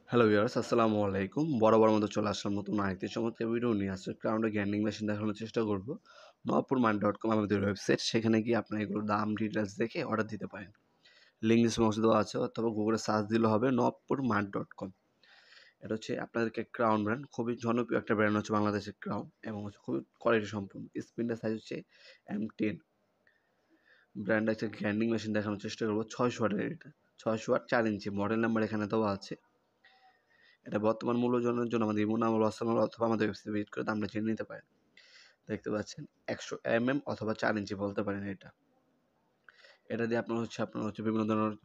Hello viewers, আসসালামু আলাইকুম। বরাবর মতো চলে আসলাম নতুন আরেকটি চমৎকার ভিডিও নিয়ে। আজকে আমরা গ্যান্ডিং মেশিন দেখানোর চেষ্টা করব। নওয়াবপুরমার্ট.com আমাদের ওয়েবসাইট। সেখানে গিয়ে আপনারা এগুলোর দাম ডিটেইলস দেখে অর্ডার দিতে পারেন। লিঙ্ক ডিসক্রিপশনে দেওয়া আছে অথবা গুগলে সার্চ দিলে হবে নওয়াবপুরমার্ট.com। এটা হচ্ছে আপনাদেরকে ক্রাউন ব্র্যান্ড, খুবই জনপ্রিয় একটা ব্র্যান্ড হচ্ছে বাংলাদেশের ক্রাউন এবং হচ্ছে খুবই কোয়ালিটি সম্পন্ন। স্ক্রিনটার সাইজ হচ্ছে M10। ব্র্যান্ড একটা গ্যান্ডিং মেশিন দেখানোর চেষ্টা করব। 600 ওয়াটের এটা। 600 ওয়াট 4 ইঞ্চি মডেল নাম্বার এখানে দেওয়া আছে। এটা বর্তমান মূল্য জানার জন্য আমাদের ইমো নাম্বার, হোয়াটসঅ্যাপ নাম্বার অথবা আমাদের ওয়েবসাইটে ভিজিট করে দামটা জেনে নিতে পারেন। দেখতে পাচ্ছেন 100 অথবা 4 ইঞ্চি বলতে পারেন এটা। এটা দিয়ে আপনার হচ্ছে বিভিন্ন ধরনের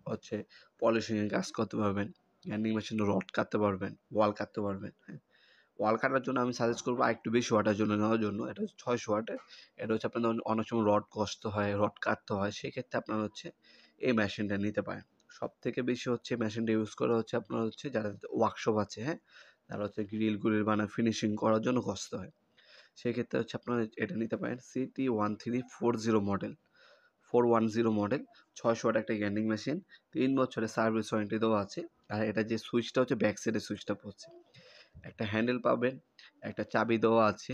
পলিশিং এর কাজ করতে পারবেন। গ্রাইন্ডিং মেশিনে রড কাটতে পারবেন, ওয়াল কাটতে পারবেন। হ্যাঁ? ওয়াল কাটার জন্য আমি সাজেস্ট করব আরেকটু বেশি ওয়াটের জন্য নেওয়ার জন্য। এটা হচ্ছে 600 ওয়াটের। এটা হচ্ছে আপনার অনেক সময় রড কষতে হয়, রড কাটতে হয়। সেক্ষেত্রে আপনার হচ্ছে এই মেশিনটা নিতে পারেন। সবথেকে বেশি হচ্ছে মেশিনটা ইউজ করা হচ্ছে আপনার হচ্ছে যারা ওয়ার্কশপ আছে, হ্যাঁ? তারা হচ্ছে গ্রিল বানায় ফিনিশিং করার জন্য কষতে হয়। সেক্ষেত্রে হচ্ছে আপনারা এটা নিতে পারেন CT1340 মডেল। 410 মডেল 600 ওয়াট একটা গ্রাইন্ডিং মেশিন, 3 বছরের সার্ভিস ওয়ারেন্টি দেওয়া আছে। আর এটা যে সুইচটা হচ্ছে ব্যাক সাইডের সুইচটা পড়ছে। একটা হ্যান্ডেল পাবেন, একটা চাবি দেওয়া আছে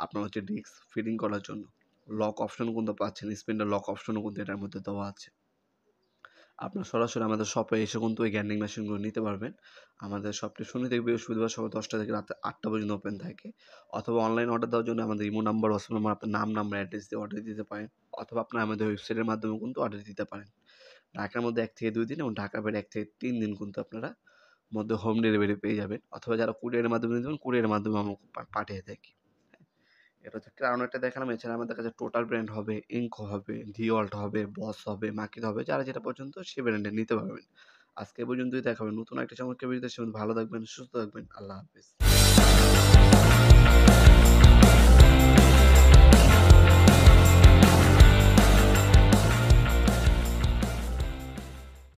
আপনার হচ্ছে ডিস্ক ফিটিং করার জন্য। লক অপশন কিন্তু পাচ্ছেন, স্পিন্ডার লক অপশনও কিন্তু এটার মধ্যে দেওয়া আছে। আপনার সরাসরি আমাদের শপে এসে কিন্তু এই গ্রাইন্ডিং মেশিনগুলো নিতে পারবেন। আমাদের শপটি শনি থেকে বৃহস্পতিবার সকাল 10টা থেকে রাত 8টা পর্যন্ত ওপেন থাকে। অথবা অনলাইন অর্ডার দেওয়ার জন্য আমাদের ইমো নাম্বার, হোয়াটসঅ্যাপ নাম্বার, আপনার নাম, নাম্বার, অ্যাড্রেস দিয়ে অর্ডার দিতে পারেন। অথবা আপনারা আমাদের ওয়েবসাইটের মাধ্যমেও কিন্তু অর্ডার দিতে পারেন। ঢাকার মধ্যে 1 থেকে 2 দিন এবং ঢাকার বাইরে 1 থেকে 3 দিন কিন্তু আপনারা হোম ডেলিভারি পেয়ে যাবেন। অথবা যারা কুরিয়ারের মাধ্যমে নিতে পারেন, কুরিয়ারের মাধ্যমে আমরা পাঠিয়ে থাকি। এটা হচ্ছে ক্রাউন একটা দেখালাম। এছাড়া আমাদের কাছে টোটাল ব্র্যান্ড হবে, ইনকো হবে, ডিওল্ট হবে, বস হবে, মাকির হবে। যারা যেটা পছন্দ সেই ব্র্যান্ডের নিতে পারবেন। আজকে এ পর্যন্তই, দেখা হবে নতুন একটা চমৎকার ভিডিওতে। সে পর্যন্ত ভালো থাকবেন, সুস্থ থাকবেন। আল্লাহ হাফেজ।